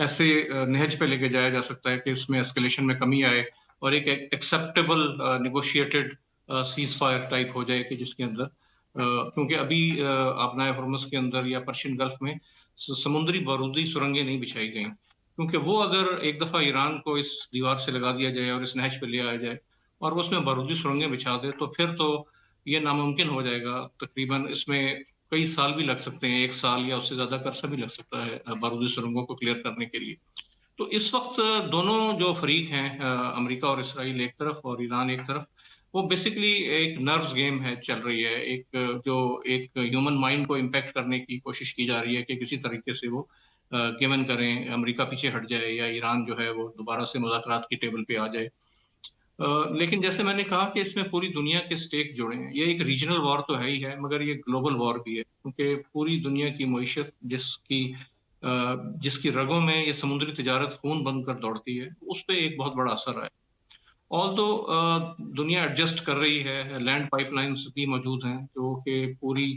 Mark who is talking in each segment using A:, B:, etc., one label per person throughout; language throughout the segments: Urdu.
A: ایسے نہج پہ لے کے جایا جا سکتا ہے کہ اس میں اسکلیشن میں کمی آئے اور ایک acceptable negotiated ceasefire type ہو جائے کہ جس کے اندر کیونکہ ابھی آبنائے ہرمز کے اندر یا پرشین گلف میں سمندری بارودی سرنگیں نہیں بچھائی گئیں، کیونکہ وہ اگر ایک دفعہ ایران کو اس دیوار سے لگا دیا جائے اور اس نہج پہ لے آیا جائے اور وہ اس میں بارودی سرنگیں بچھا دے تو پھر تو یہ ناممکن ہو جائے گا. تقریباً اس میں کئی سال بھی لگ سکتے ہیں، 1 سال یا اس سے زیادہ عرصہ بھی لگ سکتا ہے بارودی سرنگوں کو کلیئر کرنے کے لیے. تو اس وقت دونوں جو فریق ہیں امریکہ اور اسرائیل ایک طرف اور ایران ایک طرف، وہ بیسیکلی ایک نروز گیم ہے چل رہی ہے، ایک جو ایک ہیومن مائنڈ کو امپیکٹ کرنے کی کوشش کی جا رہی ہے کہ کسی طریقے سے وہ گیون کریں، امریکہ پیچھے ہٹ جائے یا ایران جو ہے وہ دوبارہ سے مذاکرات کی ٹیبل پہ آ جائے. لیکن جیسے میں نے کہا کہ اس میں پوری دنیا کے سٹیک جڑے ہیں. یہ ایک ریجنل وار تو ہے ہی ہے مگر یہ گلوبل وار بھی ہے، کیونکہ پوری دنیا کی معیشت جس کی رگوں میں یہ سمندری تجارت خون بن کر دوڑتی ہے، اس پہ ایک بہت بڑا اثر ہے. آل تو دنیا ایڈجسٹ کر رہی ہے، لینڈ پائپ لائنز بھی موجود ہیں جو کہ پوری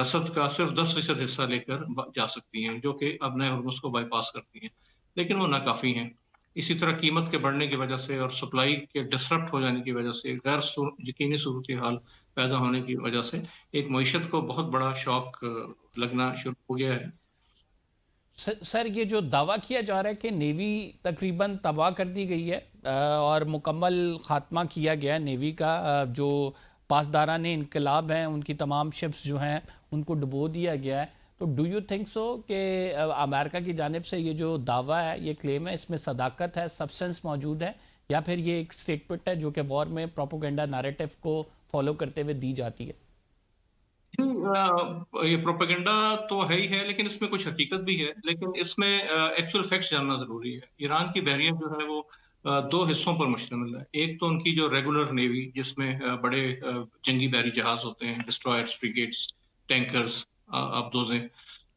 A: رسد کا صرف 10% حصہ لے کر جا سکتی ہیں، جو کہ ابنائے ہرمز کو بائی پاس کرتی ہیں، لیکن وہ ناکافی ہیں. اسی طرح قیمت کے بڑھنے کی وجہ سے اور سپلائی کے ڈسرپٹ ہو جانے کی وجہ سے، غیر یقینی صورتحال پیدا ہونے کی وجہ سے ایک معیشت کو بہت بڑا شوق لگنا شروع ہو گیا ہے.
B: سر یہ جو دعویٰ کیا جا رہا ہے کہ نیوی تقریباً تباہ کر دی گئی ہے اور مکمل خاتمہ کیا گیا ہے نیوی کا، جو پاسداران انقلاب ہیں ان کی تمام شپس جو ہیں ان کو ڈبو دیا گیا ہے، تو ڈو یو تھنک سو کہ امریکہ کی جانب سے یہ جو دعویٰ ہے، یہ کلیم ہے، اس میں صداقت ہے، سبسٹنس موجود ہے، یا پھر یہ ایک سٹیٹمنٹ ہے جو کہ وار میں پروپیگنڈا نیریٹو کو فالو کرتے ہوئے دی جاتی ہے؟
A: یہ پروپیگنڈا تو ہے ہی ہے، لیکن اس میں کچھ حقیقت بھی ہے، لیکن اس میں ایکچوئل فیکٹس جاننا ضروری ہے. ایران کی بحریہ جو ہے وہ 2 حصوں پر مشتمل ہے. ایک تو ان کی جو ریگولر نیوی جس میں بڑے جنگی بحری جہاز ہوتے ہیں، ڈسٹرائرز، فریگیٹس، ٹینکرز، آبدوزیں.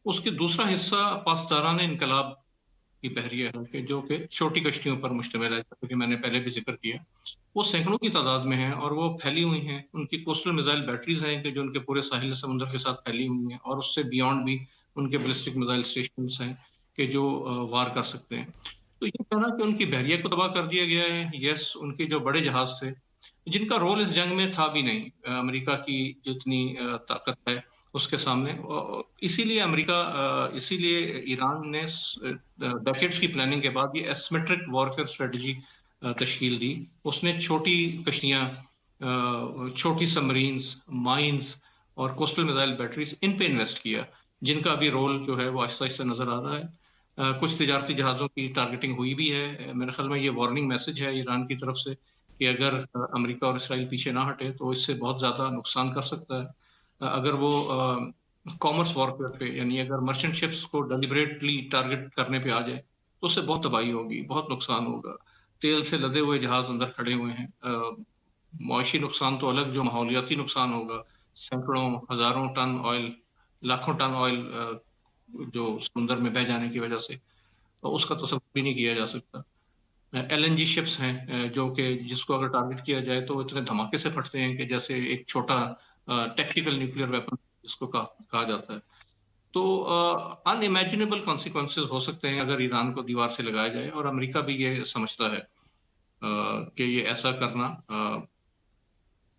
A: اس کے دوسرا حصہ پاسداران انقلاب کی بحریہ ہے جو کہ چھوٹی کشتیوں پر مشتمل ہے، جیسا کہ میں نے پہلے بھی ذکر کیا. وہ سینکڑوں کی تعداد میں ہیں اور وہ پھیلی ہوئی ہیں. ان کی کوسٹل میزائل بیٹریز ہیں کہ جو ان کے پورے ساحل سمندر کے ساتھ پھیلی ہوئی ہیں، اور اس سے بیانڈ بھی ان کے بیلسٹک میزائل اسٹیشنز ہیں کہ جو وار کر سکتے ہیں. تو یہ کہنا کہ ان کی بحریہ کو تباہ کر دیا گیا ہے، یس، ان کے جو بڑے جہاز تھے جن کا رول اس جنگ میں تھا بھی نہیں امریکہ کی جتنی طاقت ہے اس کے سامنے. اسی لیے ایران نے ڈیکیڈز کی پلاننگ کے بعد یہ ایسیمیٹرک وارفیئر اسٹریٹجی تشکیل دی. اس نے چھوٹی کشتیاں، چھوٹی سبمرینز، مائنز اور کوسٹل میزائل بیٹریز ان پہ انویسٹ کیا، جن کا بھی رول جو ہے وہ آہستہ آہستہ نظر آ رہا ہے. کچھ تجارتی جہازوں کی ٹارگیٹنگ ہوئی بھی ہے. میرے خیال میں یہ وارننگ میسج ہے ایران کی طرف سے کہ اگر امریکہ اور اسرائیل پیچھے نہ ہٹے تو اس سے بہت زیادہ نقصان کر سکتا ہے. اگر وہ کامرس وارفیئر پہ، یعنی اگر مرچنٹ شپس کو ڈیلیبریٹلی ٹارگیٹ کرنے پہ آ جائے تو اس سے بہت تباہی ہوگی، بہت نقصان ہوگا. تیل سے لدے ہوئے جہاز اندر کھڑے ہوئے ہیں. معاشی نقصان تو الگ، جو ماحولیاتی نقصان ہوگا، سینکڑوں ہزاروں ٹن آئل، لاکھوں ٹن آئل جو سمندر میں بہہ جانے کی وجہ سے، اس کا تصور بھی نہیں کیا جا سکتا. ایل این جی شپس ہیں جو کہ جس کو اگر ٹارگیٹ کیا جائے تو اتنے دھماکے سے پھٹتے ہیں کہ جیسے ایک چھوٹا ٹیکٹیکل نیوکلیئر ویپن جس کو کہا جاتا ہے. تو ان امیجنیبل کانسیکوینسز ہو سکتے ہیں اگر ایران کو دیوار سے لگایا جائے، اور امریکہ بھی یہ سمجھتا ہے کہ یہ ایسا کرنا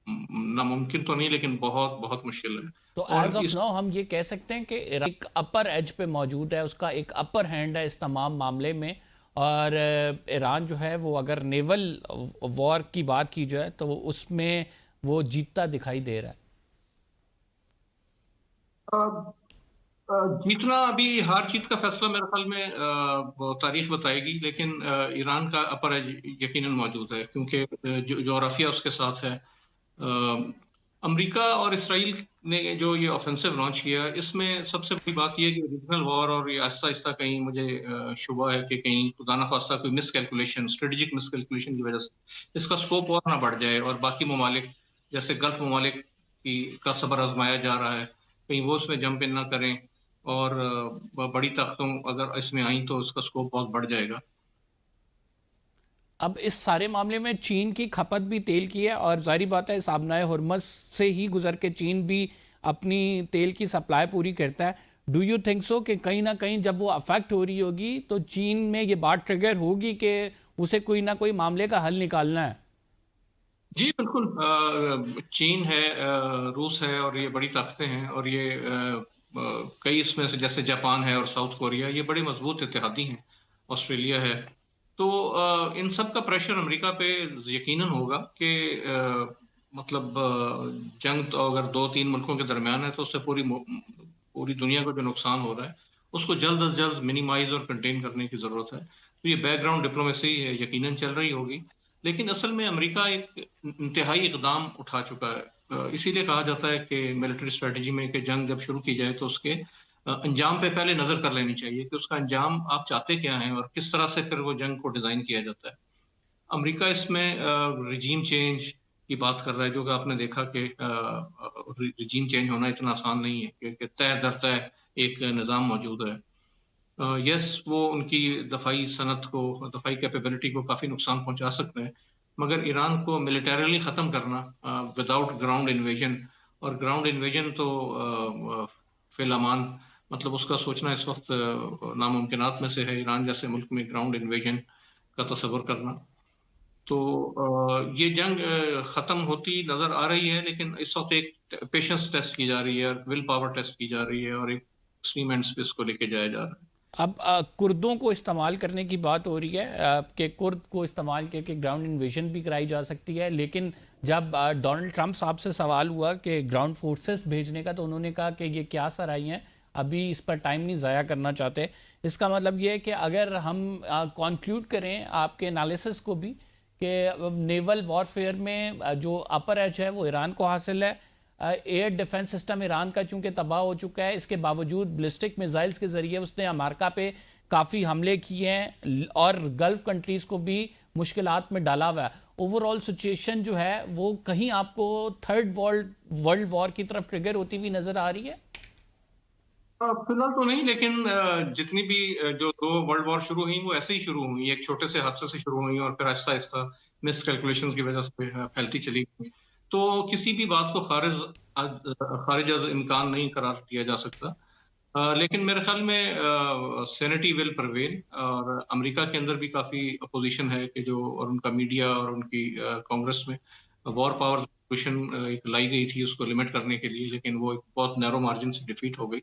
A: ناممکن تو نہیں لیکن بہت بہت مشکل ہے.
B: تو ایز آف نو ہم یہ کہہ سکتے ہیں کہ ایک اپر ایج پہ موجود ہے، اس کا ایک اپر ہینڈ ہے اس تمام معاملے میں، اور ایران جو ہے وہ اگر نیول وار کی بات کی جائے تو اس میں وہ جیتتا دکھائی دے رہا ہے.
A: جیتنا ابھی ہار جیت کا فیصلہ میرے خیال میں تاریخ بتائے گی، لیکن ایران کا اپر ایج یقیناً موجود ہے کیونکہ جغرافیہ اس کے ساتھ ہے. امریکہ اور اسرائیل نے جو یہ آفینسو لانچ کیا، اس میں سب سے بڑی بات یہ ہے کہ ریجنل وار، اور یہ آہستہ آہستہ کہیں مجھے شبہ ہے کہ کہیں خدا نخواستہ کوئی مس کیلکولیشن، اسٹریٹجک مس کیلکولیشن کی وجہ سے اس کا سکوپ اور نہ بڑھ جائے اور باقی ممالک جیسے گلف ممالک کا صبر آزمایا جا رہا ہے، کہیں وہ اس میں جمپ ان نہ کریں اور بڑی طاقتوں اگر اس میں آئیں تو اس کا سکوپ بہت بڑھ جائے گا.
B: اب اس سارے معاملے میں چین کی کھپت بھی تیل کی ہے، اور ظاہری بات ہے اس آبنائے ہرمز سے ہی گزر کے چین بھی اپنی تیل کی سپلائی پوری کرتا ہے. ڈو یو تھنک سو کہ کہیں نہ کہیں جب وہ افیکٹ ہو رہی ہوگی تو چین میں یہ بات ٹریگر ہوگی کہ اسے کوئی نہ کوئی معاملے کا حل نکالنا ہے؟
A: جی بالکل، چین ہے، روس ہے، اور یہ بڑی طاقتیں ہیں، اور یہ کئی اس میں سے جیسے جاپان ہے اور ساؤتھ کوریا، یہ بڑے مضبوط اتحادی ہیں، آسٹریلیا ہے. تو ان سب کا پریشر امریکہ پہ یقیناً ہوگا کہ مطلب جنگ تو اگر 2-3 ملکوں کے درمیان ہے تو اس سے پوری دنیا کو جو نقصان ہو رہا ہے اس کو جلد از جلد منیمائز اور کنٹین کرنے کی ضرورت ہے. تو یہ بیک گراؤنڈ ڈپلومیسی یقیناً چل رہی ہوگی، لیکن اصل میں امریکہ ایک انتہائی اقدام اٹھا چکا ہے. اسی لیے کہا جاتا ہے کہ ملٹری اسٹریٹجی میں کہ جنگ جب شروع کی جائے تو اس کے انجام پہ پہلے نظر کر لینی چاہیے کہ اس کا انجام آپ چاہتے کیا ہیں اور کس طرح سے پھر وہ جنگ کو ڈیزائن کیا جاتا ہے. امریکہ اس میں رجیم چینج کی بات کر رہا ہے، جو کہ آپ نے دیکھا کہ رجیم چینج ہونا اتنا آسان نہیں ہے کہ طے در طے ایک نظام موجود ہے. یس، وہ ان کی دفاعی صنعت کو، دفاعی کیپیبلٹی کو کافی نقصان پہنچا سکتے ہیں، مگر ایران کو ملیٹریلی ختم کرنا وداؤٹ گراؤنڈ انویژن، اور گراؤنڈ انویژن تو فی الامان مطلب اس کا سوچنا اس وقت ناممکنات میں سے ہے، ایران جیسے ملک میں گراؤنڈ انویژن کا تصور کرنا. تو یہ جنگ ختم ہوتی نظر آ رہی ہے، لیکن اس وقت ایک پیشنس ٹیسٹ کی جا رہی ہے، ول پاور ٹیسٹ کی جا رہی ہے، اور ایک ایکسٹریم اینڈز پہ اس کو لے کے جایا جا رہا ہے.
B: اب کردوں کو استعمال کرنے کی بات ہو رہی ہے کہ کرد کو استعمال کر کے گراؤنڈ انویژن بھی کرائی جا سکتی ہے، لیکن جب ڈونلڈ ٹرمپ صاحب سے سوال ہوا کہ گراؤنڈ فورسز بھیجنے کا تو انہوں نے کہا کہ یہ کیا سرائی ہیں، ابھی اس پر ٹائم نہیں ضائع کرنا چاہتے. اس کا مطلب یہ ہے کہ اگر ہم کنکلیوڈ کریں آپ کے انالیسس کو بھی کہ نیول وارفیئر میں جو اپر ایج ہے وہ ایران کو حاصل ہے. ایئر ڈیفنس سسٹم ایران کا چونکہ تباہ ہو چکا ہے، اس کے باوجود بلسٹک میزائلز کے ذریعے اس نے امریکہ پہ کافی حملے کیے ہیں اور گلف کنٹریز کو بھی مشکلات میں ڈالا ہوا ہے. اوور آل سچویشن جو ہے وہ کہیں آپ کو تھرڈ ورلڈ وار کی طرف ٹریگر ہوتی ہوئی نظر آ رہی ہے؟
A: فی الحال تو نہیں، لیکن جتنی بھی جو 2 ورلڈ وار شروع ہوئی وہ ایسے ہی شروع ہوئی، ایک چھوٹے سے حادثے سے شروع ہوئی اور پھر آہستہ آہستہ مس کیلکولیشنز کی وجہ سے پھیلتی چلی گئی. تو کسی بھی بات کو خارج از امکان نہیں قرار دیا جا سکتا. لیکن میرے خیال میں سینٹی ول پرویل، اور امریکہ کے اندر بھی کافی اپوزیشن ہے کہ جو، اور ان کا میڈیا اور ان کی کانگریس میں وار پاور ریزولوشن ایک لائی گئی تھی اس کو لمٹ کرنے کے لیے، لیکن وہ ایک بہت نیرو مارجن سے ڈیفیٹ ہو گئی.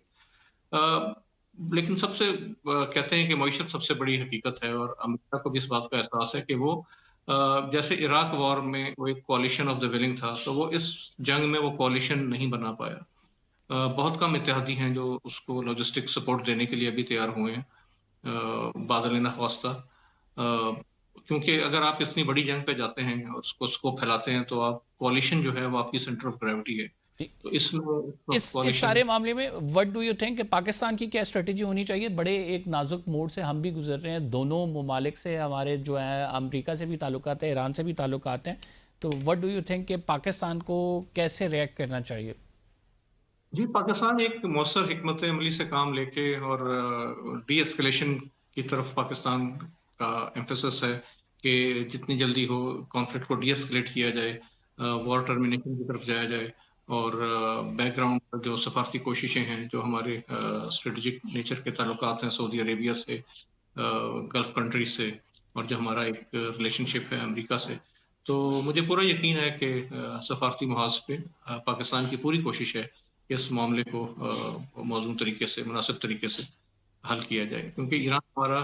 A: لیکن سب سے کہتے ہیں کہ معیشت سب سے بڑی حقیقت ہے، اور امریکہ کو بھی اس بات کا احساس ہے کہ وہ جیسے عراق وار میں وہ ایک کوalition آف دا ولنگ تھا، تو وہ اس جنگ میں وہ کوalition نہیں بنا پایا. بہت کم اتحادی ہیں جو اس کو لاجسٹک سپورٹ دینے کے لیے ابھی تیار ہوئے ہیں بادل نخواستہ. کیونکہ اگر آپ اتنی بڑی جنگ پہ جاتے ہیں اور اس کو پھیلاتے ہیں تو آپ کوalition جو ہے وہ آپ کی سینٹر آف گریوٹی ہے. تو اس
B: سارے معاملے میں وٹ ڈو یو تھنک کہ پاکستان کی کیا اسٹریٹجی ہونی چاہیے؟ بڑے ایک نازک موڑ سے ہم بھی گزر رہے ہیں، دونوں ممالک سے ہمارے جو ہیں امریکہ سے بھی تعلقات ہیں، ایران سے بھی تعلقات ہیں، تو وٹ ڈو یو تھنک کہ پاکستان کو کیسے ریئیکٹ کرنا چاہیے؟
A: جی، پاکستان ایک مؤثر حکمت عملی سے کام لے کے اور ڈی ایسکلیشن کی طرف پاکستان کا ایمفیسس ہے کہ جتنی جلدی ہو کانفلکٹ کو ڈی ایسکلیٹ کیا جائے، وار ٹرمینیشن کی طرف جایا جائے، اور بیک گراؤنڈ پر جو سفارتی کوششیں ہیں، جو ہمارے اسٹریٹجک نیچر کے تعلقات ہیں سعودی عربیہ سے، گلف کنٹریز سے، اور جو ہمارا ایک ریلیشن شپ ہے امریکہ سے، تو مجھے پورا یقین ہے کہ سفارتی محاذ پہ پاکستان کی پوری کوشش ہے کہ اس معاملے کو موزوں طریقے سے، مناسب طریقے سے حل کیا جائے. کیونکہ ایران ہمارا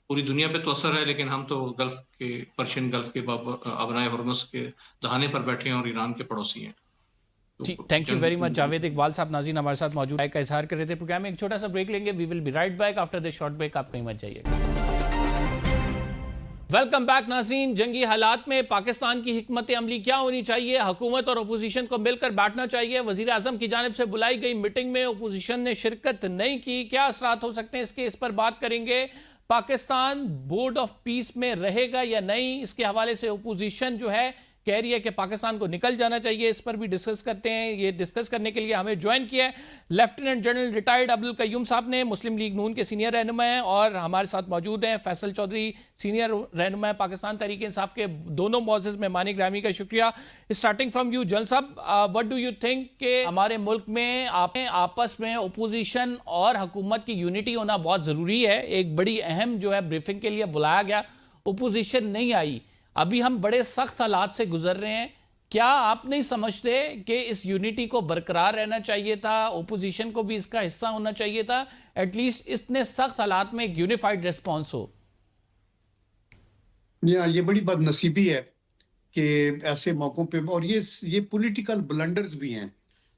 A: پوری دنیا پہ تو اثر ہے، لیکن ہم تو گلف کے، پرشین گلف کے ابنائے ہرمز کے دہانے پر بیٹھے ہیں اور ایران کے پڑوسی ہیں.
B: جی، thank you very much. Javed Iqbal sahab ناظرین ہمارے ساتھ موجود ہے، کا اظہار کر رہے تھے. پروگرام میں ایک چھوٹا سا بریک لیں گے. We will be right back after this short break. آپ کہیں مت جائیے. ویلکم بیک ناظرین. جنگی حالات میں پاکستان کی حکمت عملی کیا ہونی چاہیے؟ حکومت اور اپوزیشن کو مل کر بیٹھنا چاہیے. وزیر اعظم کی جانب سے بلائی گئی میٹنگ میں اپوزیشن نے شرکت نہیں کی. کیا اثرات ہو سکتے ہیں اس پر بات کریں گے. پاکستان بورڈ آف پیس میں رہے گا یا نہیں، اس کے حوالے سے اپوزیشن جو ہے کہہ رہی ہے کہ پاکستان کو نکل جانا چاہیے. اس پر بھی ڈسکس کرتے ہیں. یہ ڈسکس کرنے کے لیے ہمیں جوائن کیا ہے لیفٹیننٹ جنرل ریٹائرڈ عبدالقیوم صاحب نے, مسلم لیگ نون کے سینئر رہنما ہیں, اور ہمارے ساتھ موجود ہیں فیصل چودھری, سینئر رہنما ہے پاکستان تحریک انصاف کے. دونوں معزز مہمان گرامی کا شکریہ. اسٹارٹنگ فرام یو جنرل صاحب, وٹ ڈو یو تھنک کہ ہمارے ملک میں آپس میں اپوزیشن اور حکومت کی یونٹی ہونا بہت ضروری ہے. ایک بڑی اہم جو ہے بریفنگ کے لیے بلایا گیا, اپوزیشن نہیں آئی. ابھی ہم بڑے سخت حالات سے گزر رہے ہیں. کیا آپ نہیں سمجھتے کہ اس یونٹی کو برقرار رہنا چاہیے تھا, اپوزیشن کو بھی اس کا حصہ ہونا چاہیے تھا, ایٹ لیسٹ اتنے سخت حالات میں ایک یونیفائیڈ ریسپانس ہو؟
C: یہ بڑی بد نصیبی ہے کہ ایسے موقعوں پہ, اور یہ پولیٹیکل بلنڈرز بھی ہیں.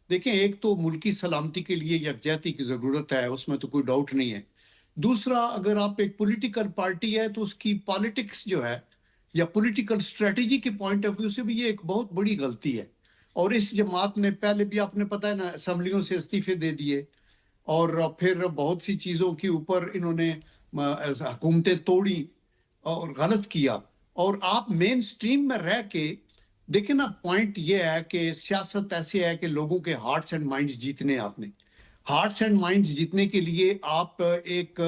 C: دیکھیں, ایک تو ملکی سلامتی کے لیے یکجہتی کی ضرورت ہے, اس میں تو کوئی ڈاؤٹ نہیں ہے. دوسرا, اگر آپ ایک پولیٹیکل پارٹی ہے تو اس کی پالیٹکس جو ہے یا پولیٹیکل اسٹریٹجی کے پوائنٹ آف ویو سے بھی یہ ایک بہت بڑی غلطی ہے. اور اس جماعت نے پہلے بھی, آپ نے پتہ ہے نا, اسمبلیوں سے استعفے دے دیے, اور پھر بہت سی چیزوں کے اوپر انہوں نے حکومتیں توڑی اور غلط کیا. اور آپ مین سٹریم میں رہ کے دیکھیں نا, پوائنٹ یہ ہے کہ سیاست ایسے ہے کہ لوگوں کے ہارٹس اینڈ مائنڈز جیتنے. آپ نے ہارٹس اینڈ مائنڈز جیتنے کے لیے آپ ایک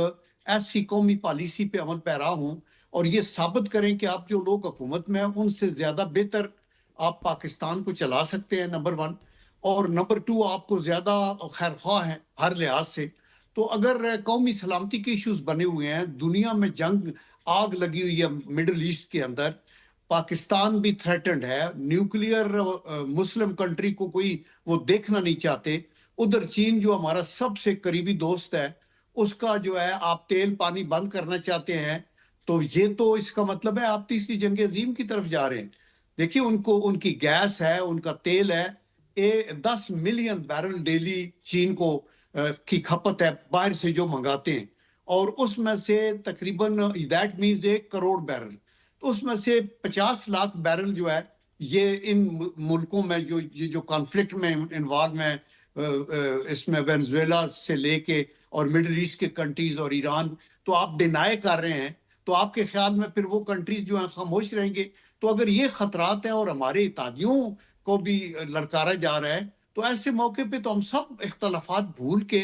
C: ایسی قومی پالیسی پہ عمل پیرا ہوں اور یہ ثابت کریں کہ آپ جو لوگ حکومت میں ہیں ان سے زیادہ بہتر آپ پاکستان کو چلا سکتے ہیں, نمبر 1. اور نمبر 2, آپ کو زیادہ خیر خواہ ہیں ہر لحاظ سے. تو اگر قومی سلامتی کے ایشوز بنے ہوئے ہیں, دنیا میں جنگ آگ لگی ہوئی ہے مڈل ایسٹ کے اندر, پاکستان بھی تھریٹنڈ ہے, نیوکلیئر مسلم کنٹری کو کوئی وہ دیکھنا نہیں چاہتے. ادھر چین جو ہمارا سب سے قریبی دوست ہے, اس کا جو ہے آپ تیل پانی بند کرنا چاہتے ہیں. تو یہ تو اس کا مطلب ہے آپ تیسری جنگ عظیم کی طرف جا رہے ہیں. دیکھیے, ان کی گیس ہے, ان کا تیل ہے, 10 ملین بیرل ڈیلی چین کو کی کھپت ہے باہر سے جو منگاتے ہیں, اور اس میں سے تقریباً دیٹ مینز 1 کروڑ بیرل. تو اس میں سے 50 لاکھ بیرل جو ہے یہ ان ملکوں میں جو کانفلکٹ میں انوالو ہیں, اس میں وینزویلا سے لے کے اور مڈل ایسٹ کے کنٹریز اور ایران, تو آپ ڈینائی کر رہے ہیں. تو آپ کے خیال میں پھر وہ کنٹریز جو ہیں خاموش رہیں گے؟ تو اگر یہ خطرات ہیں اور ہمارے اتحادیوں کو بھی للکارا جا رہا ہے, تو ایسے موقع پہ تو ہم سب اختلافات بھول کے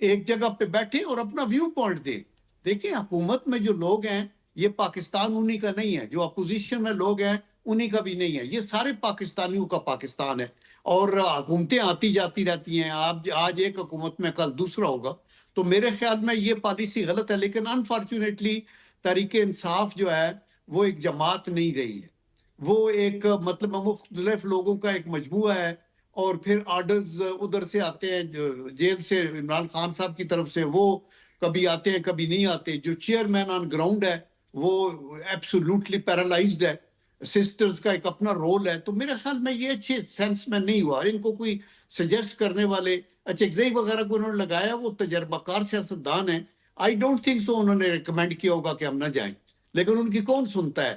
C: ایک جگہ پہ بیٹھے اور اپنا ویو پوائنٹ دیں. دیکھیں, حکومت میں جو لوگ ہیں یہ پاکستان انہی کا نہیں ہے, جو اپوزیشن میں لوگ ہیں انہی کا بھی نہیں ہے, یہ سارے پاکستانیوں کا پاکستان ہے. اور حکومتیں آتی جاتی رہتی ہیں, آج ایک حکومت میں کل دوسرا ہوگا. تو میرے خیال میں یہ پالیسی غلط ہے. لیکن انفارچونیٹلی تحریک انصاف جو ہے وہ ایک جماعت نہیں رہی ہے, وہ ایک مطلب مختلف لوگوں کا ایک مجموعہ ہے. اور پھر آرڈرز ادھر سے آتے ہیں جیل سے, عمران خان صاحب کی طرف سے, وہ کبھی آتے ہیں کبھی نہیں آتے. جو چیئرمین آن گراؤنڈ ہے وہ ایبسولوٹلی پیرالائزڈ ہے. سسٹرز کا ایک اپنا رول ہے. تو میرے خیال میں یہ اچھے سینس میں نہیں ہوا. ان کو کوئی سجیسٹ کرنے والے, اچھا وغیرہ کو انہوں نے لگایا, وہ تجربہ کار سیاستدان ہیں. آئی ڈونٹ تھنک سو انہوں نے ریکمینڈ کیا ہوگا کہ ہم نہ جائیں, لیکن ان کی کون سنتا ہے؟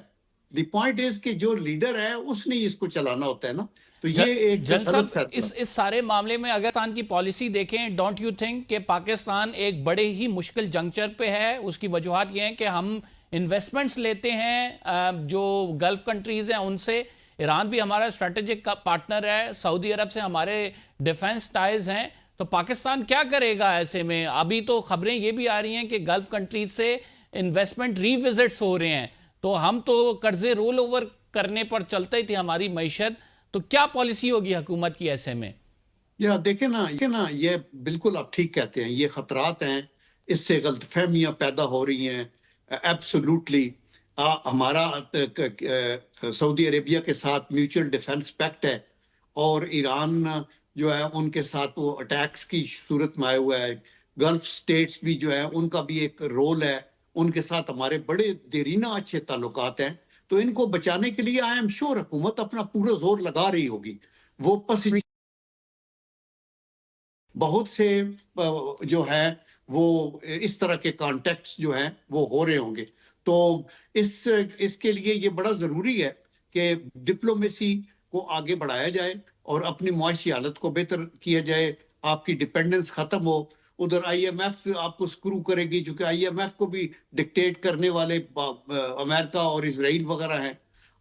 C: دی پوائنٹ از کہ جو لیڈر ہے اس نے اس کو چلانا ہوتا ہے نا. تو یہ ایک غلط فیصلہ.
B: اس سارے معاملے میں اگر پاکستان کی پالیسی دیکھیں, ڈونٹ یو تھنک کہ پاکستان ایک بڑے ہی مشکل جنکچر پہ ہے؟ اس کی وجوہات یہ ہیں کہ ہم انویسٹمنٹس لیتے ہیں جو گلف کنٹریز ہیں ان سے, ایران بھی ہمارا اسٹریٹجک پارٹنر ہے, سعودی عرب سے ہمارے ڈیفنس ٹائز ہیں. تو پاکستان کیا کرے گا ایسے میں؟ ابھی تو خبریں یہ بھی آ رہی ہیں کہ گلف کنٹریز سے انویسٹمنٹ ری وزٹس ہو رہے ہیں, تو ہم تو قرضے رول اوور کرنے پر چلتے ہی تھی ہماری معیشت. تو کیا پالیسی ہوگی حکومت کی ایسے میں؟
C: دیکھیں نا, یہ بالکل آپ ٹھیک کہتے ہیں, یہ خطرات ہیں, اس سے غلط فہمیاں پیدا ہو رہی ہیں. ایبسولوٹلی ہمارا سعودی عربیہ کے ساتھ میوچل ڈیفنس پیکٹ ہے, اور ایران جو ہے ان کے ساتھ وہ اٹیکس کی صورت میں آیا ہوا ہے. گلف سٹیٹس بھی جو ہے ان کا بھی ایک رول ہے, ان کے ساتھ ہمارے بڑے دیرینہ اچھے تعلقات ہیں. تو ان کو بچانے کے لیے آئی ایم شور حکومت اپنا پورا زور لگا رہی ہوگی. وہ بہت سے جو ہے وہ اس طرح کے کانٹیکٹس جو ہیں وہ ہو رہے ہوں گے. تو اس کے لیے یہ بڑا ضروری ہے کہ ڈپلومیسی کو آگے بڑھایا جائے اور اپنی معاشی حالت کو بہتر کیا جائے, آپ کی ڈیپینڈنس ختم ہو. ادھر آئی ایم ایف آپ کو سکرو کرے گی, چونکہ آئی ایم ایف کو بھی ڈکٹیٹ کرنے والے امریکہ اور اسرائیل وغیرہ ہیں,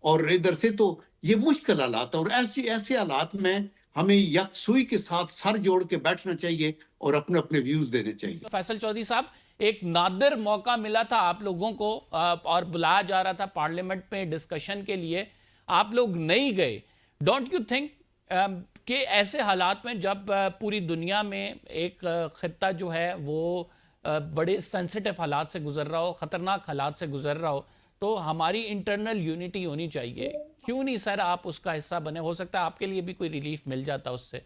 C: اور ادھر سے تو یہ مشکل حالات ہیں، اور ایسے حالات میں ہمیں یکسوئی کے ساتھ سر جوڑ کے بیٹھنا چاہیے اور اپنے اپنے ویوز دینے چاہیے.
B: فیصل چودھری صاحب، ایک نادر موقع ملا تھا آپ لوگوں کو اور بلایا جا رہا تھا پارلیمنٹ میں ڈسکشن کے لیے، آپ لوگ نہیں گئے. ڈونٹ یو تھنک کہ ایسے حالات میں جب پوری دنیا میں ایک خطہ جو ہے وہ بڑے سینسٹیو حالات سے گزر رہا ہو، خطرناک حالات سے گزر رہا ہو، تو ہماری انٹرنل یونٹی ہونی چاہیے؟ کیوں نہیں سر آپ اس کا حصہ بنے؟ ہو سکتا ہے آپ کے لیے بھی کوئی ریلیف مل جاتا اس سے.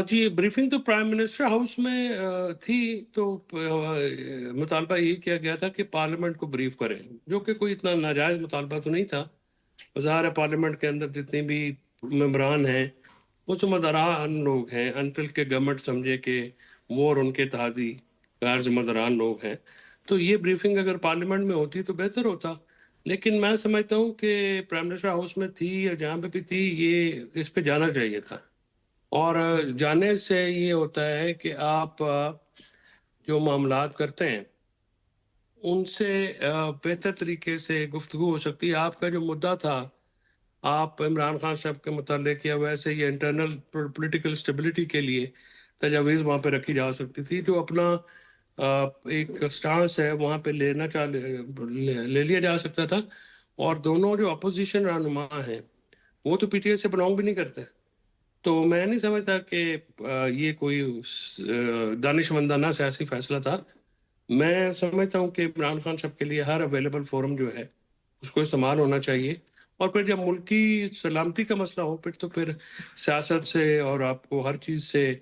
D: جی، بریفنگ تو پرائم منسٹر ہاؤس میں تھی، تو مطالبہ یہ کیا گیا تھا کہ پارلیمنٹ کو بریف کریں، جو کہ کوئی اتنا ناجائز مطالبہ تو نہیں تھا. ظاہر ہے پارلیمنٹ کے اندر جتنے بھی ممبران ہیں وہ ذمہ داران لوگ ہیں، انٹل کہ گورنمنٹ سمجھے کہ وہ اور ان کے اتحادی غیر ذمہ داران لوگ ہیں. تو یہ بریفنگ اگر پارلیمنٹ میں ہوتی تو بہتر ہوتا. لیکن میں سمجھتا ہوں کہ پرائم منسٹر ہاؤس میں تھی یا جہاں پہ بھی تھی، یہ اس پہ جانا چاہیے تھا. اور جانے سے یہ ہوتا ہے کہ آپ جو معاملات کرتے ہیں ان سے بہتر طریقے سے گفتگو ہو سکتی ہے. آپ کا جو مدعا تھا آپ عمران خان صاحب کے متعلق، یا ویسے یہ انٹرنل پولیٹیکل اسٹیبلٹی کے لیے تجاویز وہاں پہ رکھی جا سکتی تھی، جو اپنا ایک سٹانس ہے وہاں پہ لے لیا جا سکتا تھا. اور دونوں جو اپوزیشن رہنما ہیں وہ تو پی ٹی آئی سے بلانگ بھی نہیں کرتے. تو میں نہیں سمجھتا کہ یہ کوئی دانشمندانہ سیاسی فیصلہ تھا. میں سمجھتا ہوں کہ عمران خان صاحب کے لیے ہر اویلیبل فورم جو ہے اس کو استعمال ہونا چاہیے. اور پھر جب ملکی سلامتی کا مسئلہ ہو پھر سیاست سے اور آپ کو ہر چیز سے،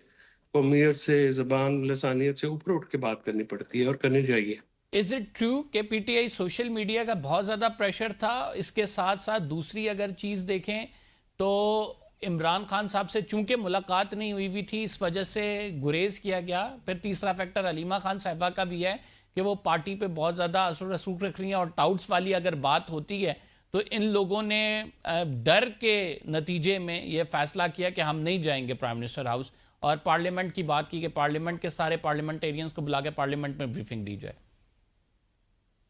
D: قومیت سے، زبان لسانیت سے اوپر اٹھ کے بات کرنی پڑتی ہے اور کرنی چاہیے.
B: از اٹ ٹرو کہ P T I social media کا بہت زیادہ پریشر تھا؟ اس کے ساتھ ساتھ دوسری اگر چیز دیکھیں تو عمران خان صاحب سے چونکہ ملاقات نہیں ہوئی تھی اس وجہ سے گریز کیا گیا. پھر تیسرا فیکٹر علیمہ خان صاحبہ کا بھی ہے کہ وہ پارٹی پہ بہت زیادہ اثر رسوخ رکھ رہی ہیں، اور ٹاؤٹس والی اگر بات ہوتی ہے تو ان لوگوں نے ڈر کے نتیجے میں یہ فیصلہ کیا کہ ہم نہیں جائیں گے پرائم منسٹر ہاؤس، اور پارلیمنٹ کی بات کی کہ پارلیمنٹ کے سارے پارلیمنٹیرینز کو بلا کے پارلیمنٹ میں بریفنگ دی جائے.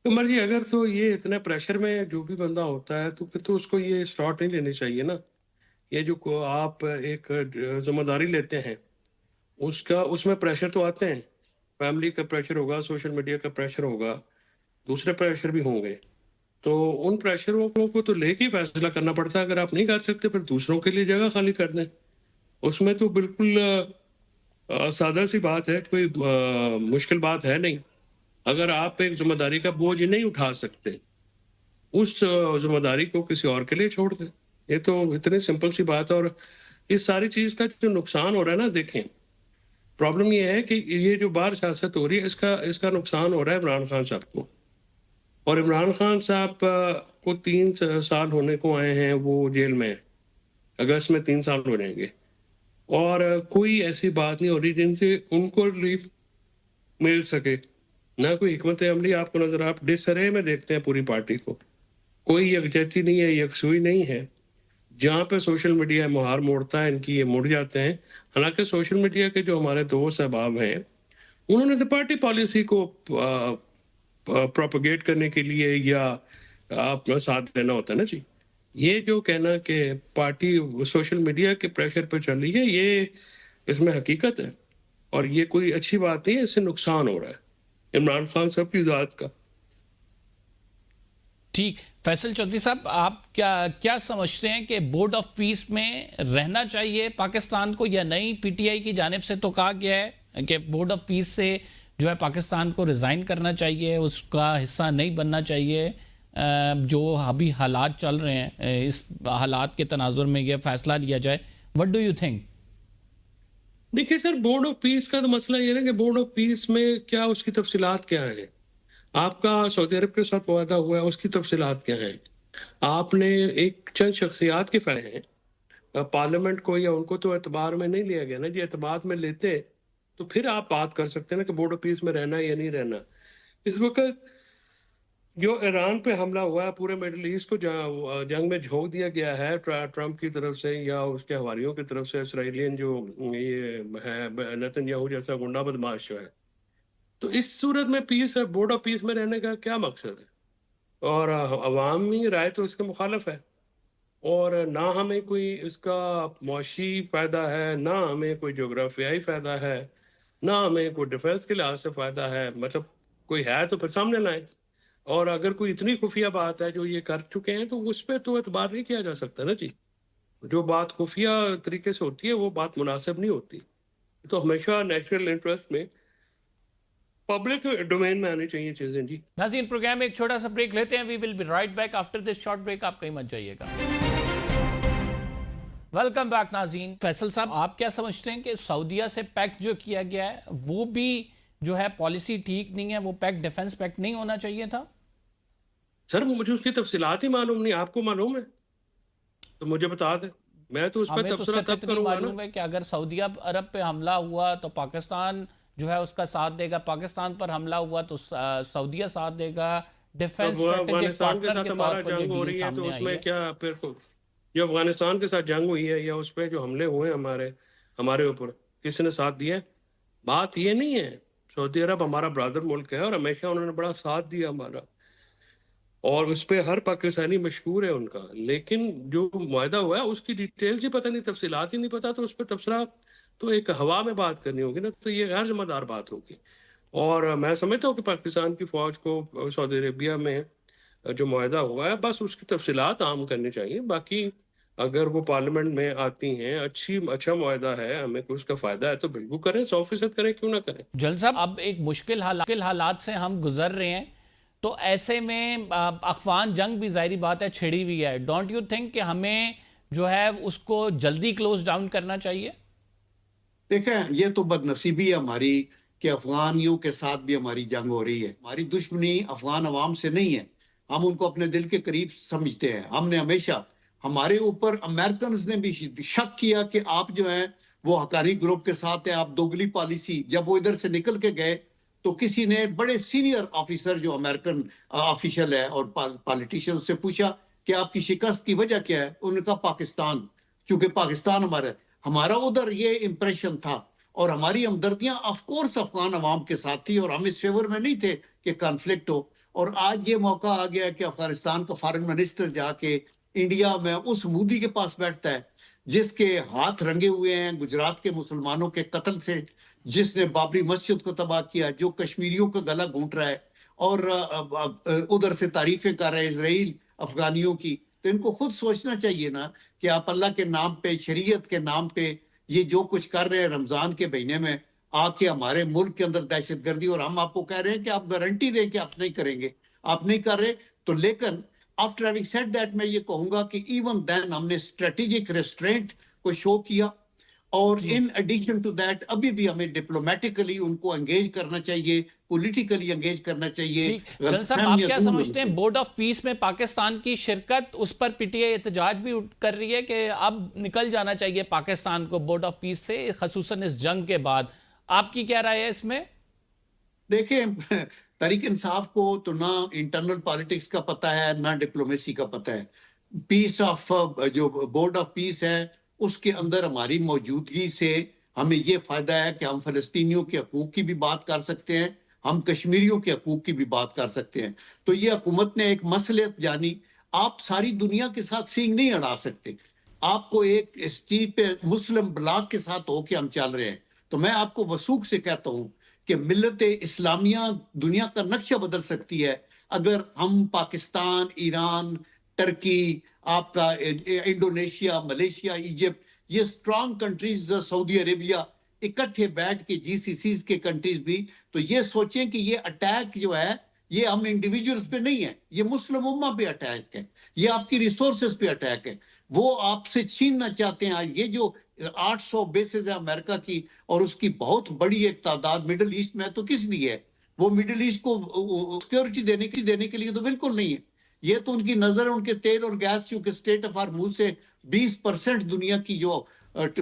D: عمر جی، اگر تو یہ اتنے پریشر میں جو بھی بندہ ہوتا ہے تو پھر تو اس کو یہ سلاٹ نہیں لینی چاہیے نا. یہ جو آپ ایک ذمہ داری لیتے ہیں اس میں پریشر تو آتے ہیں. فیملی کا پریشر ہوگا، سوشل میڈیا کا پریشر ہوگا، دوسرے پریشر بھی ہوں گے. تو ان پریشروں کو تو لے کے فیصلہ کرنا پڑتا ہے. اگر آپ نہیں کر سکتے پھر دوسروں کے لیے جگہ خالی کر دیں. اس میں تو بالکل سادہ سی بات ہے، کوئی مشکل بات ہے نہیں. اگر آپ ایک ذمہ داری کا بوجھ نہیں اٹھا سکتے، اس ذمہ داری کو کسی اور کے لیے چھوڑ دیں. یہ تو اتنی سمپل سی بات ہے. اور اس ساری چیز کا جو نقصان ہو رہا ہے نا، دیکھیں پرابلم یہ ہے کہ یہ جو باہر سیاست ہو رہی ہے اس کا نقصان ہو رہا ہے عمران خان صاحب کو. اور عمران خان صاحب کو 3 سال ہونے کو آئے ہیں، وہ جیل میں ہیں. اگست میں 3 سال ہو جائیں گے، اور کوئی ایسی بات نہیں ہو رہی جن سے ان کو ریلیف مل سکے. نہ کوئی حکمت عملی آپ کو نظر، آپ ڈسرے میں دیکھتے ہیں پوری پارٹی کو. کوئی یکجہتی نہیں ہے، یکسوئی نہیں ہے. جہاں پہ سوشل میڈیا مہار موڑتا ہے ان کی، یہ مڑ جاتے ہیں. حالانکہ سوشل میڈیا کے جو ہمارے دوست احباب ہیں انہوں نے تو پارٹی پالیسی کو پروپیگیٹ کرنے کے لیے یا اپنا ساتھ دینا ہوتا ہے نا جی. یہ جو کہنا کہ پارٹی سوشل میڈیا کے پریشر پہ چل رہی ہے، یہ اس میں حقیقت ہے. اور یہ کوئی اچھی بات نہیں ہے، اس سے نقصان ہو رہا ہے عمران خان صاحب کی ذات کا.
B: ٹھیک. فیصل چودھری صاحب، آپ کیا سمجھتے ہیں کہ بورڈ آف پیس میں رہنا چاہیے پاکستان کو یا نہیں؟ پی ٹی آئی کی جانب سے تو کہا گیا ہے کہ بورڈ آف پیس سے جو ہے پاکستان کو ریزائن کرنا چاہیے، اس کا حصہ نہیں بننا چاہیے. جو ابھی حالات چل رہے ہیں اس حالات کے تناظر میں یہ فیصلہ لیا جائے. What do you think?
D: دیکھیے سر، بورڈ آف پیس کا تو مسئلہ یہ ہے کہ بورڈ آف پیس میں کیا اس کی تفصیلات کیا ہیں. آپ کا سعودی عرب کے ساتھ معاہدہ ہوا ہے، اس کی تفصیلات کیا ہیں. آپ نے ایک چند شخصیات کے فیصلے ہیں، پارلیمنٹ کو یا ان کو تو اعتبار میں نہیں لیا گیا نا جی. اعتبار میں لیتے تو پھر آپ بات کر سکتے ہیں نا کہ بورڈ آف پیس میں رہنا یا نہیں رہنا. اس وقت جو ایران پہ حملہ ہوا ہے، پورے مڈل ایسٹ کو جنگ میں جھونک دیا گیا ہے ٹرمپ کی طرف سے یا اس کے حواریوں کی طرف سے. اسرائیلین جو یہ ہے نیتن یاہو جیسا گنڈا بدماش جو ہے، تو اس صورت میں بورڈ آف پیس میں رہنے کا کیا مقصد ہے؟ اور عوامی رائے تو اس کے مخالف ہے، اور نہ ہمیں کوئی اس کا معاشی فائدہ ہے، نہ ہمیں کوئی جغرافیائی فائدہ ہے، نہ ہمیں کوئی ڈیفینس کے لحاظ سے فائدہ ہے. مطلب کوئی ہے تو پھر سامنے لائیں، اور اگر کوئی اتنی خفیہ بات ہے جو یہ کر چکے ہیں تو اس پہ تو اعتبار نہیں کیا جا سکتا نا جی. جو بات خفیہ طریقے سے ہوتی ہے وہ بات مناسب نہیں ہوتی. تو ہمیشہ نیشنل انٹرسٹ میں پبلک ڈومین میں آنی چاہیے چیزیں جی.
B: ناظرین پروگرام میں ایک چھوٹا سا بریک لیتے ہیں. We will be right back after this short break. آپ کہیں مت جائیے گا. ویلکم بیک ناظرین. فیصل صاحب، آپ کیا سمجھتے ہیں کہ سعودیہ سے پیکٹ جو کیا گیا ہے وہ بھی جو ہے پالیسی ٹھیک نہیں ہے؟ وہ پیکٹ ڈیفنس پیکٹ نہیں ہونا چاہیے تھا؟
D: سر مجھے اس کی تفصیلات ہی معلوم نہیں. آپ کو معلوم ہے تو مجھے بتا دیں، میں تو اس پہ
B: ہمیں تو
D: تبصرہ
B: صرف
D: تب
B: اتنی
D: کروں گا نا.
B: معلوم ہے کہ اگر سعودیہ عرب پہ حملہ ہوا تو پاکستان جو ہے اس کا ساتھ دے گا، پاکستان پر حملہ ہوا تو سعودیہ ساتھ دے گا. ڈیفنس اسٹریٹجک
D: افغانستان کے
B: پارٹنر
D: ساتھ
B: کے
D: ہمارا
B: طور پر یہ
D: جنگ ہو
B: ڈیل
D: رہی ہے تو
B: سامنے
D: اس
B: آئی
D: میں
B: ہے.
D: کیا پھر جو افغانستان کے ساتھ جنگ ہوئی ہے یا اس پہ جو حملے ہوئے ہمارے اوپر کس نے ساتھ دیا ہے؟ بات یہ نہیں ہے. سعودی عرب ہمارا برادر ملک ہے اور ہمیشہ انہوں نے بڑا ساتھ دیا ہمارا، اور اس پہ ہر پاکستانی مشکور ہے ان کا. لیکن جو معاہدہ ہوا ہے اس کی ڈیٹیلز ہی پتہ نہیں، تفصیلات ہی نہیں پتہ، تو اس پہ تبصرہ تو ایک ہوا میں بات کرنی ہوگی نا، تو یہ غیر ذمہ دار بات ہوگی. اور میں سمجھتا ہوں کہ پاکستان کی فوج کو سعودی عربیہ میں جو معاہدہ ہوا ہے بس اس کی تفصیلات عام کرنی چاہیے. باقی اگر وہ پارلیمنٹ میں آتی ہیں، اچھا معاہدہ ہے، ہمیں کوئی اس کا فائدہ ہے تو بالکل کریں، 100% کریں، کیوں نہ کریں.
B: جل صاحب، اب ایک مشکل حالات سے ہم گزر رہے ہیں، تو ایسے میں افغان جنگ بھی ظاہری بات ہے چھڑی ہوئی ہے. ڈونٹ یو تھنک کہ ہمیں جو ہے اس کو جلدی کلوز ڈاؤن کرنا چاہیے؟
C: دیکھیں، یہ تو بدنصیبی ہے ہماری کہ افغانیوں کے ساتھ بھی ہماری جنگ ہو رہی ہے. ہماری دشمنی افغان عوام سے نہیں ہے، ہم ان کو اپنے دل کے قریب سمجھتے ہیں. ہم نے ہمیشہ، ہمارے اوپر امریکنز نے بھی شک کیا کہ آپ جو ہیں وہ حقانی گروپ کے ساتھ ہیں، آپ دوگلی پالیسی. جب وہ ادھر سے نکل کے گئے تو کسی نے بڑے سینئر آفیسر جو امریکن آفیشل ہے اور پالیٹیشین سے پوچھا کہ آپ کی شکست کی وجہ کیا ہے؟ انہوں نے کہا پاکستان، چونکہ پاکستان ہمارا ادھر یہ امپریشن تھا. اور ہماری ہمدردیاں آف کورس افغان عوام کے ساتھ تھی، اور ہم اس فیور میں نہیں تھے کہ کانفلکٹ ہو. اور آج یہ موقع آ گیا کہ افغانستان کا فارن منسٹر جا کے انڈیا میں اس مودی کے پاس بیٹھتا ہے جس کے ہاتھ رنگے ہوئے ہیں گجرات کے مسلمانوں کے قتل سے، جس نے بابری مسجد کو تباہ کیا، جو کشمیریوں کا گلا گھونٹ رہا ہے، اور ادھر سے تعریفیں کر رہے ہیں اسرائیل افغانیوں کی. تو ان کو خود سوچنا چاہیے نا کہ آپ اللہ کے نام پہ، شریعت کے نام پہ یہ جو کچھ کر رہے ہیں رمضان کے مہینے میں آ کے ہمارے ملک کے اندر دہشت گردی، اور ہم آپ کو کہہ رہے ہیں کہ آپ گارنٹی دیں کہ آپ نہیں کریں گے، آپ نہیں کر رہے. تو لیکن آفٹر ہیونگ سیڈ دیٹ میں یہ کہوں گا کہ ایون دین ہم نے اسٹریٹجک ریسٹرینٹ کو شو کیا، اور ان ایڈیشن ٹو دیٹ ابھی بھی ہمیں ڈپلومیٹیکلی ان کو انگیج کرنا چاہیے، پولیٹیکلی انگیج کرنا چاہیے.
B: جی جل صاحب، آپ کیا سمجھتے ہیں بورڈ آف پیس میں پاکستان کی شرکت، اس پر پی ٹی آئی احتجاج بھی کر رہی ہے کہ اب نکل جانا چاہیے پاکستان کو بورڈ آف پیس سے، خصوصاً اس جنگ کے بعد. آپ کی کیا رائے ہے اس میں؟
C: دیکھیں، تحریک انصاف کو تو نہ انٹرنل پالیٹکس کا پتہ ہے نہ ڈپلومیسی کا پتہ ہے. پیس آف جو بورڈ آف پیس ہے اس کے اندر ہماری موجودگی سے ہمیں یہ فائدہ ہے کہ ہم فلسطینیوں کے حقوق کی بھی بات کر سکتے ہیں، ہم کشمیریوں کے حقوق کی بھی بات کر سکتے ہیں. تو یہ حکومت نے ایک مصلحت جانی. آپ ساری دنیا کے ساتھ سینگ نہیں اڑا سکتے، آپ کو ایک اسٹیج پہ مسلم بلاک کے ساتھ ہو کے ہم چل رہے ہیں. تو میں آپ کو وثوق سے کہتا ہوں کہ ملت اسلامیہ دنیا کا نقشہ بدل سکتی ہے اگر ہم پاکستان، ایران، ترکی، آپ کا انڈونیشیا، ملیشیا، ایجپٹ، یہ اسٹرانگ کنٹریز، سعودی عربیہ، اکٹھے بیٹھ کے جی سی سیز کے کنٹریز بھی تو یہ سوچیں کہ یہ اٹیک جو ہے یہ ہم انڈیویجولز پہ نہیں ہے، یہ مسلم امہ پہ اٹیک ہے، یہ آپ کی ریسورسز پہ اٹیک ہے. وہ آپ سے چھیننا چاہتے ہیں. یہ جو 800 بیسز ہے امریکہ کی اور اس کی بہت بڑی ایک تعداد مڈل ایسٹ میں، تو کس لیے ہے؟ وہ مڈل ایسٹ کو سیکورٹی دینے کے لیے تو بالکل نہیں ہے. یہ تو ان کی نظر ان کے تیل اور گیس چونکہ اسٹیٹ آف ہارموز سے 20% دنیا کی جو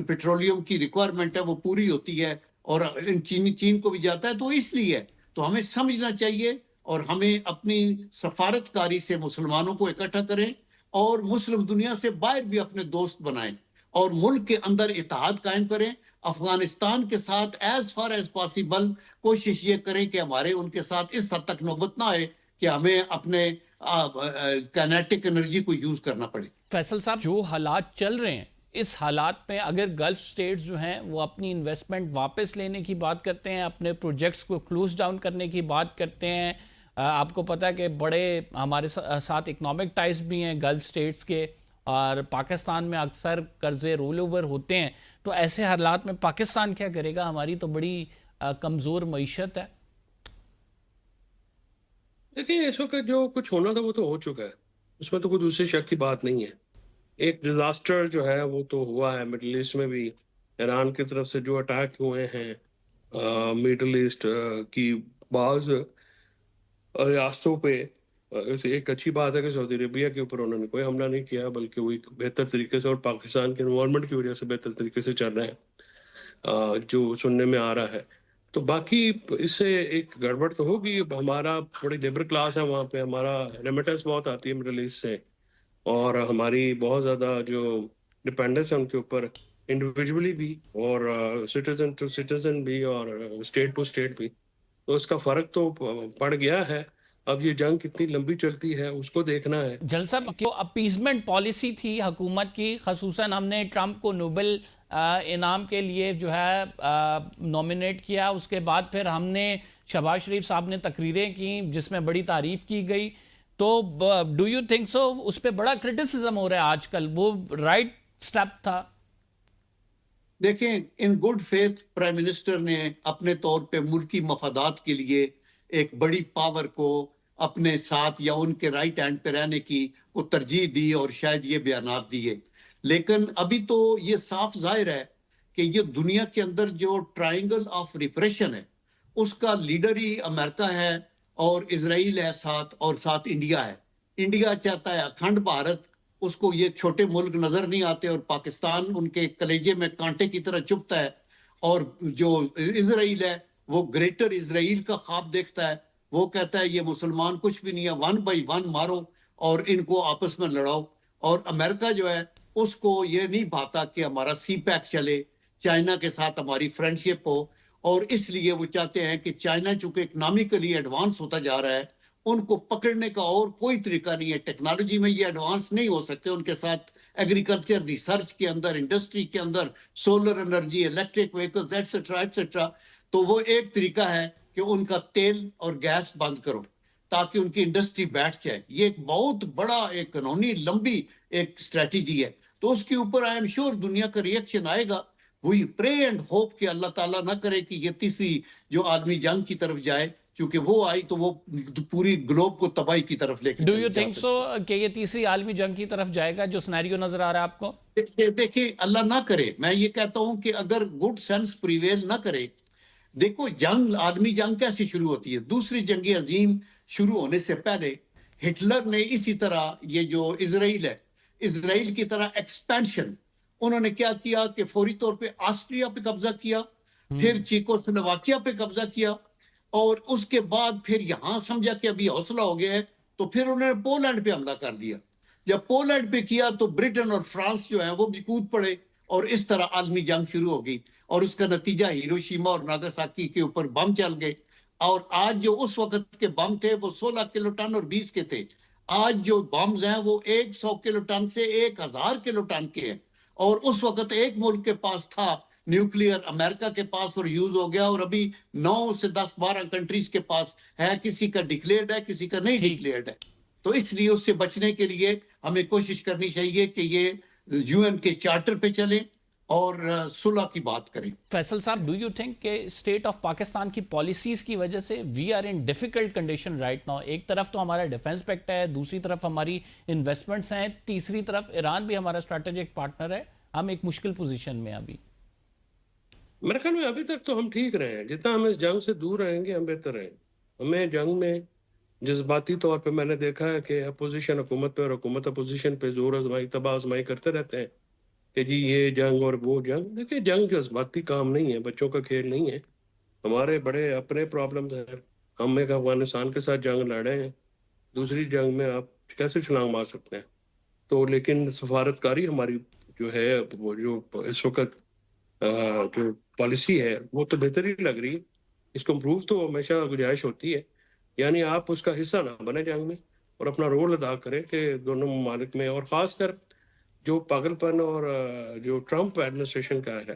C: پیٹرولیم کی ریکوائرمنٹ ہے وہ پوری ہوتی ہے، اور چین کو بھی جاتا ہے. تو اس لیے تو ہمیں سمجھنا چاہیے اور ہمیں اپنی سفارتکاری سے مسلمانوں کو اکٹھا کریں اور مسلم دنیا سے باہر بھی اپنے دوست بنائیں اور ملک کے اندر اتحاد قائم کریں. افغانستان کے ساتھ ایز فار ایز پاسبل کوشش یہ کریں کہ ہمارے ان کے ساتھ اس حد تک نوبت نہ آئے کہ ہمیں اپنے کائنیٹک انرجی کو یوز کرنا پڑے.
B: فیصل صاحب جو حالات چل رہے ہیں اس حالات میں اگر گلف سٹیٹس جو ہیں وہ اپنی انویسٹمنٹ واپس لینے کی بات کرتے ہیں, اپنے پروجیکٹس کو کلوز ڈاؤن کرنے کی بات کرتے ہیں, آپ کو پتہ ہے کہ بڑے ہمارے ساتھ اکنامک ٹائز بھی ہیں گلف سٹیٹس کے, اور پاکستان میں اکثر قرضے رول اوور ہوتے ہیں, تو ایسے حالات میں پاکستان کیا کرے گا؟ ہماری تو بڑی کمزور معیشت ہے.
D: دیکھیں اس وقت جو کچھ ہونا تھا وہ تو ہو چکا ہے, اس میں تو کوئی دوسری شک کی بات نہیں ہے. ایک ڈیزاسٹر جو ہے وہ تو ہوا ہے مڈل ایسٹ میں بھی. ایران کی طرف سے جو اٹیک ہوئے ہیں مڈل ایسٹ کی بعض ریاستوں پہ, ایک اچھی بات ہے کہ سعودی عربیہ کے اوپر انہوں نے کوئی حملہ نہیں کیا, بلکہ وہ ایک بہتر طریقے سے اور پاکستان کے انوائرمنٹ کی وجہ سے بہتر طریقے سے چل رہے ہیں جو سننے میں آ رہا ہے. تو باقی اس سے ایک گڑبڑ تو ہوگی. ہمارا بڑی لیبر کلاس ہے وہاں پہ, ہمارا ریمیٹنس بہت آتی ہے مڈل ایسٹ سے, اور ہماری بہت زیادہ جو ڈپینڈنس ہے ان کے اوپر انڈیویجولی بھی اور سٹیزن ٹو سٹیزن بھی اور اسٹیٹ ٹو اسٹیٹ بھی, تو اس کا فرق تو پڑ گیا ہے. اب یہ جنگ کتنی لمبی چلتی ہے اس کو دیکھنا ہے.
B: جلسہ جو اپیزمنٹ پالیسی تھی حکومت کی, خصوصاً ہم نے ٹرمپ کو نوبل انعام کے لیے جو ہے نومینیٹ کیا, اس کے بعد پھر ہم نے شہباز شریف صاحب نے تقریریں کی جس میں بڑی تعریف کی گئی, تو ڈو یو تھنک سو اس پہ بڑا کرٹیسزم ہو رہا ہے آج کل, وہ رائٹ سٹیپ تھا؟
C: دیکھیں in good faith prime minister نے اپنے طور پہ ملکی مفادات کے لیے ایک بڑی پاور کو اپنے ساتھ یا ان کے رائٹ ہینڈ پہ رہنے کی کو ترجیح دی اور شاید یہ بیانات دیے. لیکن ابھی تو یہ صاف ظاہر ہے کہ یہ دنیا کے اندر جو ٹرائنگل آف ریپریشن ہے اس کا لیڈر ہی امریکہ ہے, اور اسرائیل ہے ساتھ, اور ساتھ انڈیا ہے. انڈیا چاہتا ہے اکھنڈ بھارت, اس کو یہ چھوٹے ملک نظر نہیں آتے, اور پاکستان ان کے کلیجے میں کانٹے کی طرح چبھتا ہے. اور جو اسرائیل ہے وہ گریٹر اسرائیل کا خواب دیکھتا ہے, وہ کہتا ہے یہ مسلمان کچھ بھی نہیں ہے, 1 بائی 1 مارو اور ان کو آپس میں لڑاؤ. اور امریکہ جو ہے اس کو یہ نہیں بھاتا کہ ہمارا سی پیک چلے, چائنا کے ساتھ ہماری فرینڈشپ ہو, اور اس لیے وہ چاہتے ہیں کہ چائنا چونکہ اکنامکلی ایڈوانس ہوتا جا رہا ہے, ان کو پکڑنے کا اور کوئی طریقہ نہیں ہے. ٹیکنالوجی میں یہ ایڈوانس نہیں ہو سکتے ان کے ساتھ, ایگریکلچر ریسرچ کے اندر, انڈسٹری کے اندر, solar energy, electric vehicles etcetera etcetera. تو وہ ایک طریقہ ہے کہ ان کا تیل اور گیس بند کرو تاکہ ان کی انڈسٹری بیٹھ جائے. یہ ایک بہت بڑا ایک قانونی لمبی ایک اسٹریٹجی ہے. تو اس کے اوپر آئی ایم شیور دنیا کا ریئیکشن آئے گا. وی پرے اینڈ ہوپ کہ اللہ تعالیٰ نہ کرے کہ یہ تیسری جو عالمی جنگ کی طرف جائے, کیونکہ وہ آئی تو وہ پوری گلوب کو تباہی کی طرف لے کے.
B: ڈو یو تھنک سو کہ یہ تیسری عالمی جنگ کی طرف جائے گا جو سینیریو نظر آ رہا ہے آپ کو؟
C: دیکھیں اللہ نہ کرے, میں یہ کہتا ہوں کہ اگر گڈ سینس پریویل نہ کرے. دیکھو جنگ, عالمی جنگ کیسے شروع ہوتی ہے؟ دوسری جنگ عظیم شروع ہونے سے پہلے ہٹلر نے اسی طرح یہ جو اسرائیل ہے, اسرائیل کی طرح ایکسپینشن انہوں نے کیا کیا کہ فوری طور پہ آسٹریا پہ قبضہ کیا, پھر چیکو سلوواکیہ پہ قبضہ کیا, اور اس کے بعد پھر یہاں سمجھا کہ ابھی حوصلہ ہو گیا ہے تو پھر انہوں نے پولینڈ پہ حملہ کر دیا. جب پولینڈ پہ کیا تو برٹن اور فرانس جو ہیں وہ بھی کود پڑے, اور اس طرح عالمی جنگ شروع ہو گئی. اور اس کا نتیجہ ہیروشیما اور ناگاساکی کے اوپر بم چل گئے. اور آج جو اس وقت کے بم تھے وہ 16 کلو ٹن اور 20 کے تھے. آج جو بمز ہیں وہ 100 کلو ٹن سے 1000 کلو ٹن کے ہیں. اور اس وقت ایک ملک کے پاس تھا نیوکلیئر, امریکہ کے پاس, اور یوز ہو گیا. اور ابھی 9 سے 10-12 کنٹریز کے پاس ہے, کسی کا ڈکلیئرڈ ہے کسی کا نہیں ڈکلیئرڈ ہے. تو اس لیے اس سے بچنے کے لیے ہمیں کوشش کرنی چاہیے کہ یہ یو این کے چارٹر پہ چلیں اور صلح کی بات کریں.
B: فیصل صاحب, ڈو یو تھنک کہ اسٹیٹ آف پاکستان کی پالیسیز کی وجہ سے we are in difficult condition right now? ایک طرف تو ہمارا ڈیفنس پیکٹ ہے, دوسری طرف ہماری انویسٹمنٹس ہیں, تیسری طرف ایران بھی ہمارا اسٹریٹجک پارٹنر ہے. ہم ایک مشکل پوزیشن میں ابھی.
D: میرے خیال میں ابھی تک تو ہم ٹھیک رہے ہیں. جتنا ہم اس جنگ سے دور رہیں گے ہم بہتر رہیں. ہمیں جنگ میں جذباتی طور پہ میں نے دیکھا ہے کہ اپوزیشن حکومت پہ اور حکومت اپوزیشن پہ زور آزمائی تباہ آزمائی کرتے رہتے ہیں کہ جی یہ جنگ اور وہ جنگ. دیکھیں جنگ جذباتی کام نہیں ہے, بچوں کا کھیل نہیں ہے. ہمارے بڑے اپنے پرابلمز ہیں. ہم ایک افغانستان کے ساتھ جنگ لڑ رہے ہیں, دوسری جنگ میں آپ کیسے چھلانگ مار سکتے ہیں؟ تو لیکن سفارتکاری ہماری جو ہے وہ جو اس وقت جو پالیسی ہے وہ تو بہتر ہی لگ رہی ہے. اس کو امپروو تو ہمیشہ گنجائش ہوتی ہے. یعنی آپ اس کا حصہ نہ بنے جنگ میں, اور اپنا رول ادا کریں کہ دونوں ممالک میں، اور خاص کر جو پاگل پن اور جو ٹرمپ ایڈمنسٹریشن کا ہے،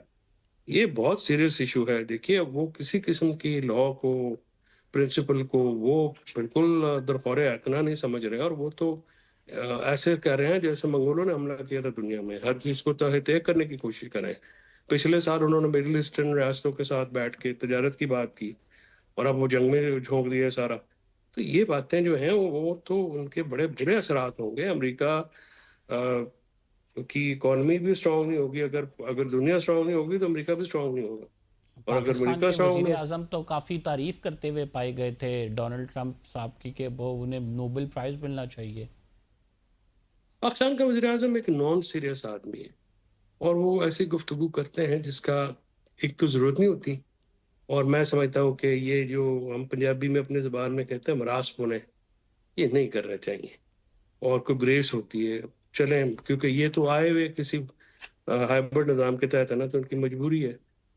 D: یہ بہت سیریس ایشو ہے. دیکھیے وہ کسی قسم کی لا کو، پرنسپل کو وہ بالکل درخور اعتنا نہیں سمجھ رہے، اور وہ تو ایسے کہہ رہے ہیں جیسے منگولوں نے حملہ کیا تھا دنیا میں. ہر چیز کو تہہ کرنے کی کوشش کریں. پچھلے سال انہوں نے مڈل ایسٹرن ریاستوں کے ساتھ بیٹھ کے تجارت کی بات کی، اور اب وہ جنگ میں جھونک دیا سارا. تو یہ باتیں جو ہیں وہ تو ان کے بڑے برے اثرات ہوں گے. امریکہ کی اکانومی بھی اسٹرانگ نہیں ہوگی. اگر دنیا اسٹرانگ نہیں ہوگی تو امریکہ بھی اسٹرانگ نہیں ہوگا. اور اگر
B: پاکستان
D: امریکہ
B: کے
D: اسٹرانگ
B: وزیر
D: نہیں،
B: اعظم تو کافی تعریف کرتے ہوئے پائے گئے تھے ڈونلڈ ٹرمپ صاحب کی کہ وہ انہیں نوبل پرائز ملنا چاہیے.
D: پاکستان کا وزیر اعظم ایک نان سیریس آدمی ہے، اور وہ ایسی گفتگو کرتے ہیں جس کا ایک تو ضرورت نہیں ہوتی. اور میں سمجھتا ہوں کہ یہ جو ہم پنجابی میں اپنے زبان میں کہتے ہیں مراس پونے، یہ نہیں کرنا چاہیے. اور کوئی گریس ہوتی ہے، چلیں، کیونکہ یہ تو آئے ہوئے کسی ہائبرڈ نظام کے تحت ہے نا، تو ان کی مجبوری ہے.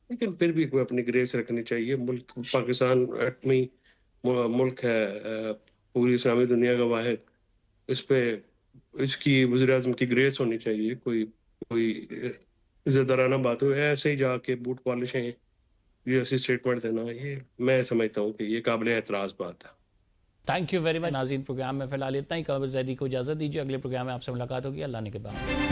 D: لیکن پھر بھی کوئی اپنی گریس رکھنی چاہیے. ملک پاکستان ایٹمی ملک ہے، پوری اسلامی دنیا کا واحد. اس پہ اس کی وزیر اعظم کی گریس ہونی چاہیے. کوئی عزت دارانہ بات ہو، ایسے ہی جا کے بوٹ پالشیں یہ ایسی اسٹیٹمنٹ دینا، یہ میں سمجھتا ہوں کہ یہ قابل اعتراض بات ہے.
B: تھینک یو ویری مچ. ناظرین پروگرام میں فی الحال اتنا ہی. قمر زیدی کو اجازت دیجیے، اگلے پروگرام میں آپ سے ملاقات ہوگی. اللہ نے کے بعد.